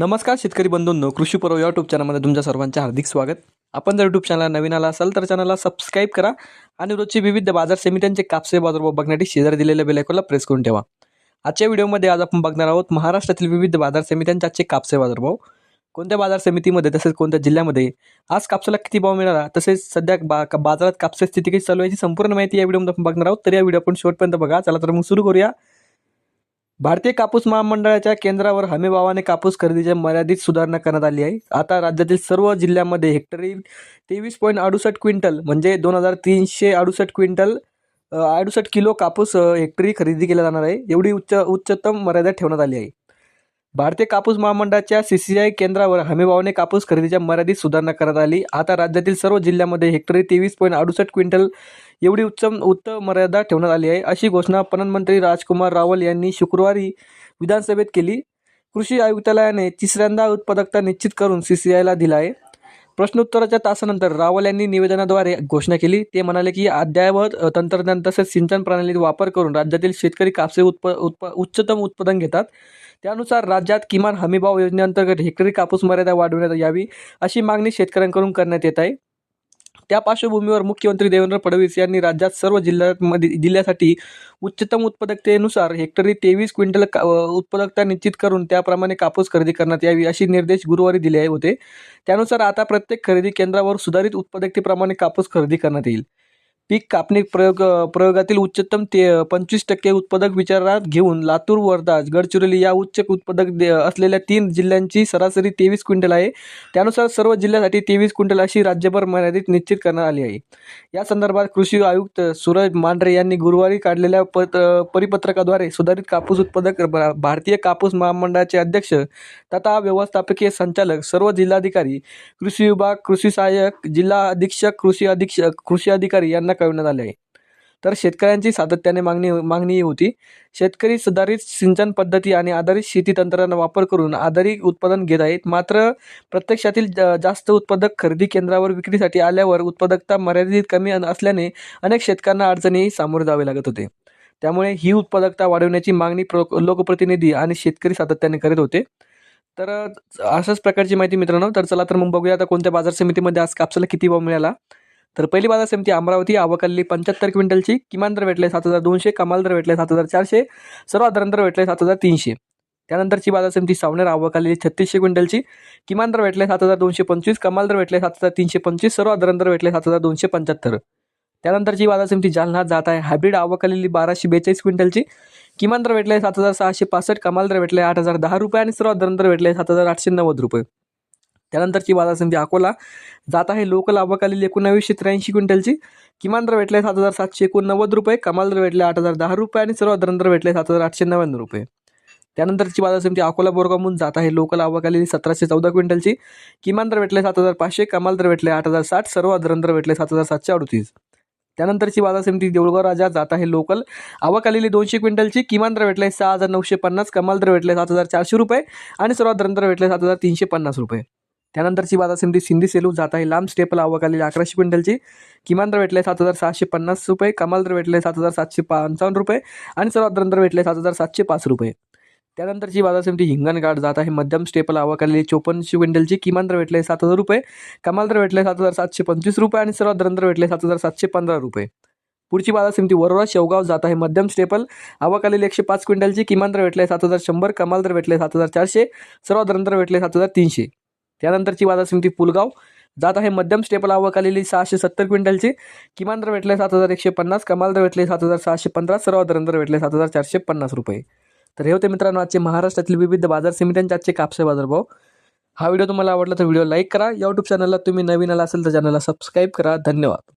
नमस्कार शेतकरी बंधूंनो, कृषी पर्व यूट्यूब चॅनलमध्ये तुमच्या सर्वांचे हार्दिक स्वागत. आपण जर यूट्यूब चॅनल नवीन आला असाल तर चॅनलला सबस्क्राईब करा आणि रोजची विविध बाजार समित्यांचे कापसे बाजारभाव बघण्यासाठी शेजारी दिलेल्या बेल आयकॉनला प्रेस करून ठेवा. आजच्या व्हिडिओमध्ये आज आपण बघणार आहोत महाराष्ट्रातील विविध बाजार समित्यांचे आजचे कापसे बाजारभाव. कोणत्या बाजार समितीमध्ये तसेच कोणत्या जिल्ह्यामध्ये आज कापसाला किती भाव मिळाला, तसेच सध्या बाजारात कापसा स्थिती कशी चालू आहे याची संपूर्ण माहिती या व्हिडिओमध्ये आपण बघणार आहोत. तर या व्हिडिओ आपण शेवटपर्यंत बघा. चला तर मग सुरू करूया. भारतीय कापूस महामंडळाच्या केंद्रावर हमीभावाने कापूस खरेदीच्या मर्यादित सुधारणा करण्यात आली आहे. आता राज्यातील सर्व जिल्ह्यांमध्ये हेक्टरी 23.68 क्विंटल म्हणजे 2368 क्विंटल 68 किलो कापूस हेक्टरी खरेदी केला जाणार आहे. एवढी उच्चतम मर्यादा ठेवण्यात आली आहे. भारतीय कापूस महामंडळाच्या CCI केंद्रावर हमीभावाने कापूस खरेदीच्या मर्यादित सुधारणा करण्यात आली. आता राज्यातील सर्व जिल्ह्यांमध्ये हेक्टरी 23.68 क्विंटल एवढी उत्तम मर्यादा ठेवण्यात आली आहे, अशी घोषणा पणन मंत्री राजकुमार रावल यांनी शुक्रवारी विधानसभेत केली. कृषी आयुक्तालयाने तिसऱ्यांदा उत्पादकता निश्चित करून CCIला दिला आहे. प्रश्नोत्तराच्या तासानंतर रावल यांनी निवेदनाद्वारे घोषणा केली. ते म्हणाले की अद्ययावत तंत्रज्ञान तसेच सिंचन प्रणालीचा वापर करून राज्यातील शेतकरी कापसे उच्चतम उत्पादन घेतात. त्यानुसार राज्यात किमान हमीभाव योजनेअंतर्गत हेक्टरी कापूस मर्यादा वाढवण्यात यावी अशी मागणी शेतकऱ्यांकडून करण्यात येत आहे. त्या पार्श्वभूमीवर मुख्यमंत्री देवेंद्र फडणवीस यांनी राज्यात सर्व जिल्ह्यासाठी उच्चतम उत्पादकतेनुसार हेक्टरी 23 क्विंटल उत्पादकता निश्चित करून त्याप्रमाणे कापूस खरेदी करण्यात यावी असे निर्देश गुरुवारी दिले होते. त्यानुसार आता प्रत्येक खरेदी केंद्रावर सुधारित उत्पादकतेप्रमाणे कापूस खरेदी करण्यात येईल. पीक कापणी प्रयोगातील उच्चतम 25% उत्पादक विचारात घेऊन लातूर, वर्धा, गडचिरोली या उच्च उत्पादक असलेल्या 3 जिल्ह्यांची सरासरी 23 क्विंटल आहे. त्यानुसार सर्व जिल्ह्यासाठी 23 क्विंटल अशी राज्यभर मर्यादित निश्चित करण्यात आली आहे. या संदर्भात कृषी आयुक्त सूरज मांढरे यांनी गुरुवारी काढलेल्या परिपत्रकाद्वारे सुधारित कापूस उत्पादक भारतीय कापूस महामंडळाचे अध्यक्ष तथा व्यवस्थापकीय संचालक, सर्व जिल्हाधिकारी, कृषी विभाग, कृषी सहाय्यक, जिल्हा अधीक्षक, कृषी अधिकारी यांना कळवण्यात आले आहे. तर शेतकऱ्यांची सातत्याने मागणी होती. शेतकरी सुधारित सिंचन पद्धती आणि आधारित शेती तंत्राचा वापर करून अधिक उत्पादन घेत आहेत. मात्र प्रत्यक्षातील जास्त उत्पादक खरेदी केंद्रावर विक्रीसाठी आल्यावर उत्पादकता मर्यादित कमी असल्याने अनेक शेतकऱ्यांना अडचणीही सामोरे जावे लागत होते. त्यामुळे ही उत्पादकता वाढवण्याची मागणी लोकप्रतिनिधी आणि शेतकरी सातत्याने करीत होते. तर अशाच प्रकारची माहिती मित्रांनो. तर चला तर मग बघूया आता कोणत्या बाजार समितीमध्ये आज कापसाला किती भाव मिळाला. तर पहिली बाजार समिती अमरावती, आवक आलेली 75 क्विंटलची. किमान दर भेटले 7,200, कमाल दर भेटले 7,400, सर्वसाधारण दर भेटले 7,300. त्यानंतरची बाजार समिती सावनेर, आवक आलेली 3600 क्विंटलची. किमान दर भेटले 7,225, कमाल दर भेटले 7,325, सर्वसाधारण दर भेटले 7,275. त्यानंतरची बाजार समिती जालना, जात आहे हायब्रिड, आवक आलेली 1242 क्विंटलची. किमान दर भेटले 7,665, कमाल दर भेटले 8,010 रुपये आणि सर्वसाधारण दर भेटले 7,890 रुपये. त्यानंतरची बाजार समिती अकोला, जात आहे लोकल, आवक आलेली 1983 क्विंटलची. किमान दर भेटले 7,789 रुपये, कमाल दर भेटले 8,010 रुपये आणि सर्वसाधारण दर भेटले 7,899 रुपये. त्यानंतरची बाजार समिती अकोला बोरगावहून, जात आहे लोकल, आवक आलेली 1714 क्विंटलची. किमान दर भेटले 7,500, कमाल दर भेटले 8,060, सर्वसाधारण दर भेटले 7,738. त्यानंतरची बाजार समिती देऊळगाव राजा, जात आहे लोकल, आवक आलेली 200 क्विंटलची. किमान दर भेटले 6,950, कमाल दर भेटले 7,400 रुपये आणि सर्वसाधारण दर भेटले 7,350 रुपये. त्यानंतरची बाजार समिती सिंधी सेलू, जात आहे लांब स्टेपल, आवक आलेली 1100 क्विंटलची. किमान दर भेटले 7,650 रुपये, कमाल दर भेटले 7,755 रुपये आणि सर्वसाधारण दर भेटले 7,705 रुपये. त्यानंतरची बाजार समिती हिंगणघाट, जात आहे मध्यम स्टेपल, आवक आलेली 5400 क्विंटलची. किमान दर भेटले 7,000 रुपये, कमाल दर भेटले 7,725 रुपये आणि सर्वसाधारण दर भेटले 7,715 रुपये. पुढची बाजार समिती वरोरा शेवगाव, जात आहे मध्यम स्टेपल, आवक आलेली 105 क्विंटलची. किमान दर भेटले 7,100, कमाल दर भेटले 7,400, सर्वसाधारण दर भेटले 7,300. त्यानंतरची बाजार समिती पुलगाव, जात आहे मध्यम स्टेपल, आवक आलेली 670 क्विंटलची. किमान दर भेटले 7,150, कमाल दर भेटले 7,615, सर्वसाधारण दर भेटले 7,450 रुपये. तर हे होते मित्रांनो आजचे महाराष्ट्रातील विविध बाजार समित्यांचे आजचे कापसे बाजारभाव. हा व्हिडिओ तुम्हाला आवडला तर व्हिडिओ लाईक करा. यूट्यूब चॅनलला तुम्ही नवीन आला असेल तर चॅनलला सबस्क्राईब करा. धन्यवाद.